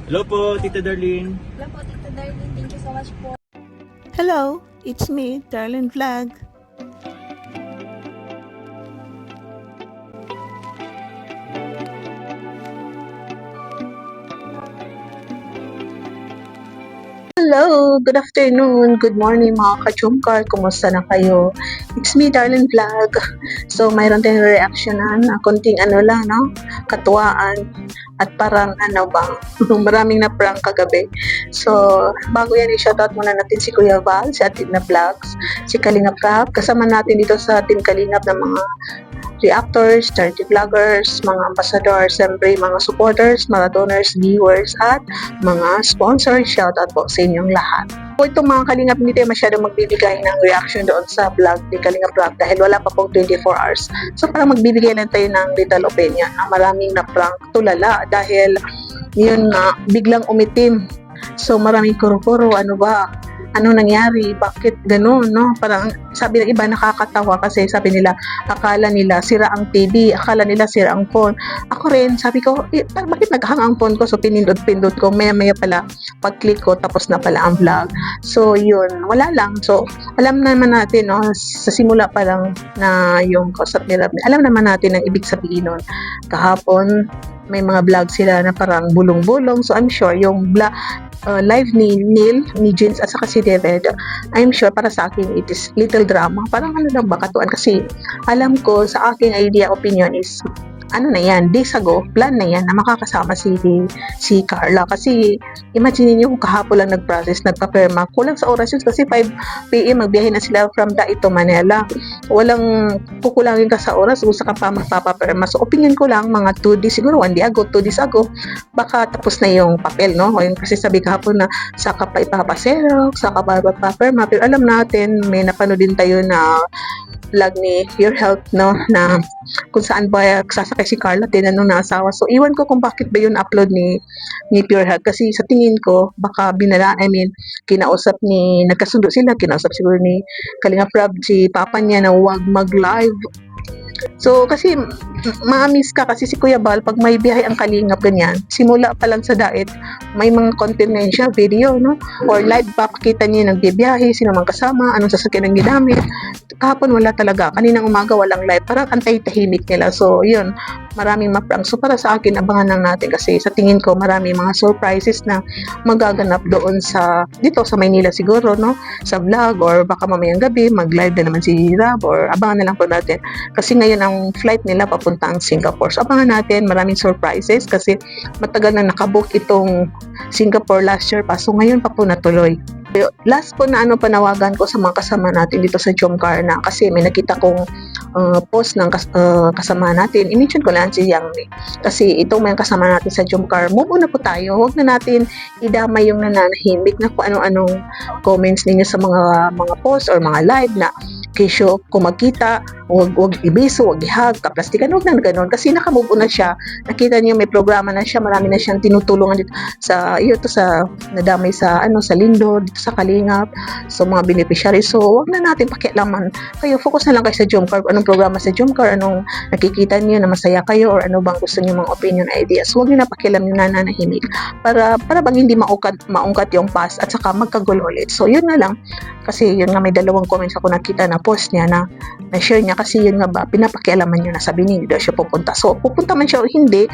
Hello po, Tita Darlene. Hello po, Tita Darlene. Thank you so much po. Hello, it's me, Darlene Vlog. Hello, good afternoon, good morning mga ka-chumkar, kumusta na kayo? It's me, Darlene Vlog. So, mayroon tayong reactionan na konting ano lang, no? Katuwaan at parang ano ba, maraming na prank kagabi. So, bago yan, i-shoutout muna natin si Kuya Val, si Atid na Vlogs, si Kalingap Kap, kasama natin dito sa Team Kalingap ng mga reactors, charity vloggers, mga ambassadors, siyempre mga supporters, mga donors, viewers, at mga sponsors. Shoutout po sa inyong lahat. So, itong mga Kalingap, hindi tayo masyadong magbibigay ng reaction doon sa vlog ni Kalingap Vlog dahil wala pa pong 24 hours. So, parang magbibigay lang tayo ng little opinion na maraming na prank tulala dahil yun nga, biglang umitim. So, maraming kuro-kuro, ano ba? Ano nangyari? Bakit gano'n, no? Parang sabi ng iba nakakatawa kasi sabi nila, akala nila sira ang TV, akala nila sira ang phone. Ako rin, sabi ko, bakit naghang ang phone ko? So, pinindot-pindot ko, maya-maya pala, pag-click ko, tapos na pala ang vlog. So, yun, wala lang. So, alam naman natin, no, sa simula pa lang na yung kausap nila, alam naman natin ang ibig sabihin nun. Kahapon, may mga vlog sila na parang bulong-bulong. So, I'm sure yung live ni Neil, ni Jins, at saka si David, I'm sure para sa akin it is little drama. Parang ano lang ba katuan kasi alam ko sa aking idea, opinion is ano na yan, days ago, plan na yan na makakasama si Carla. Kasi imagine niyo kung kahapon lang nag-process, nagpa-perma. Kulang sa oras yun kasi 5 p.m. magbiyahe na sila from Daet to Manila. Walang kukulangin ka sa oras, gusto ka pa magpapaperma. So opinion ko lang, mga 2 days, siguro 1 day ago, 2 days ago, baka tapos na yung papel, no? Kasi sabi kahapon na saka pa ipapaserok, saka pa ipapaperma. Pero alam natin, may napanood din tayo na vlog ni Pure Health, no, na kung saan ba sasakay si Carla, tinanong na asawa. So, iwan ko kung bakit ba yun upload ni Pure Health. Kasi sa tingin ko, baka kinausap nagkasundo sila, kinausap siguro ni Kalingap Rob, si papa niya na huwag mag-live. So, kasi ma-miss ka kasi si Kuya Bal, pag may biyahe ang Kalingap ganyan, simula pa lang sa Daet, may mga content na siya, video, no? Or live, papakita niya nagbibiyahe, sino mang kasama, anong sasakyan ang ginamit. Kahapon wala talaga, kaninang umaga walang live, parang antay-tahimik nila. So, yun, maraming ma-prank. So, para sa akin, abangan lang natin kasi sa tingin ko, maraming mga surprises na magaganap doon dito sa Maynila siguro, no? Sa vlog, or baka mamayang gabi, mag-live na naman si Rab, or abangan na lang po natin. Kasi ngayon ang flight nila papuntang Singapore. So, abangan natin, maraming surprises kasi matagal na nakabook itong Singapore last year pa. So, ngayon pa po natuloy. Last po na panawagan ko sa mga kasama natin dito sa Jomcar na kasi may nakita kong post ng kasama natin. I-mention ko lang si Yang Mi. Kasi itong may kasama natin sa Jomcar, move on na po tayo. Huwag na natin idamay yung nananahimik na kung anong comments ninyo sa mga post or mga live na kesyo kung magkita, huwag ibiso, huwag ihag, kaplastikan, huwag na gano'n. Kasi nakamove on na siya. Nakita niyo may programa na siya, marami na siyang tinutulungan dito sa nadamay sa Lindor, dito sa Kalingap, so mga beneficiary. So, huwag na natin pakialaman. Kayo, focus na lang kayo sa Jomcar. Anong programa sa Jomcar, anong nakikita niyo na masaya kayo, or ano bang gusto niyo mga opinion, ideas. Huwag niyo na pakialam yung nananahimik para bang hindi maungkat yung past at saka magkagulo ulit. So, yun na lang. Kasi yun nga, may dalawang comments ako nakita na post niya na share niya kasi yun nga ba, pinapakialaman niya na sabi niya hindi daw siya pupunta. So, pupunta man siya o hindi,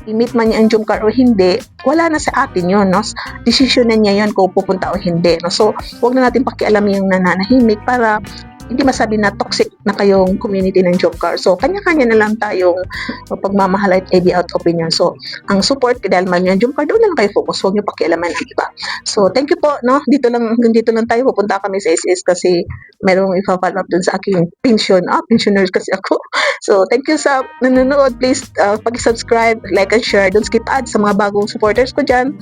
i-meet man niya ang Jomcar o hindi, wala na sa atin yun, no? Decision na niya yun kung pupunta o hindi, no? So, huwag na natin pakialam yung nananahimik para hindi masabi na toxic na kayong community ng Jomcar. So, kanya-kanya na lang tayong pagmamahal at idea out opinion. So, ang support, dahil man yung Jomcar, doon lang kayo focus. Huwag niyo pakialaman ang iba. So, thank you po, no? Dito lang tayo. Pupunta kami sa SS kasi merong ipa-follow up dun sa aking pension. Pensioners kasi ako. So, thank you sa nanonood. Please, pag-subscribe, like, and share. Don't skip ads sa mga bagong supporters ko dyan.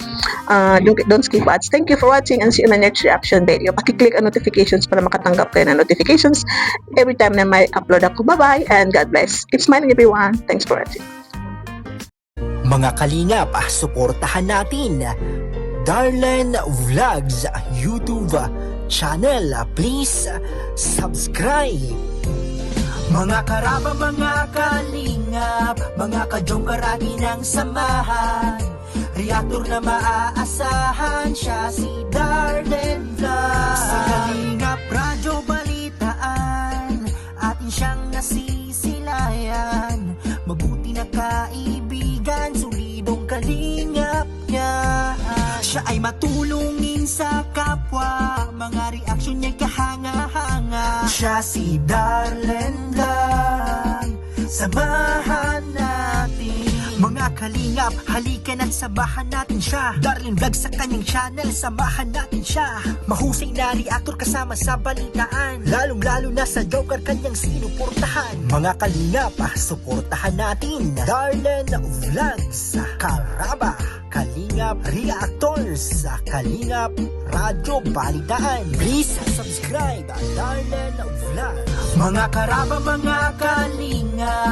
Don't skip ads. Thank you for watching and see you in my next reaction video. Pakiclick ang notifications para makatanggap kayo ng notifications every time na may upload ako. Bye-bye and God bless. Keep smiling everyone. Thanks for watching. Mga kalingap, suportahan natin Darlene Vlogs YouTube channel. Please subscribe. Mga karaba, mga kalingap, mga ka-Jomcar akin ang samahan. reactor na maaasahan, siya si Darlen Vlog. Sa Kalingap Radyo Balitaan, atin siyang nasisilayan. Mabuti na kaibigan, solidong kalingap niya. Siya ay matulungin sa kapwa, mga reaksyon niya kahanga-hanga. Siya si Darlen Vlog, samahan natin. Mga kalingap, halikan at sabahan natin siya. Darlen Vlog sa kanyang channel, samahan natin siya. Mahusay na reactor kasama sa balitaan, lalong-lalo na sa Joker kanyang sinuportahan. Mga kalingap, suportahan natin Darlen Vlog sa Karaba Kalingap Reactors sa Kalingap Radyo Balitaan. Please subscribe Darlen Vlog. Mga Karaba, mga kalingap,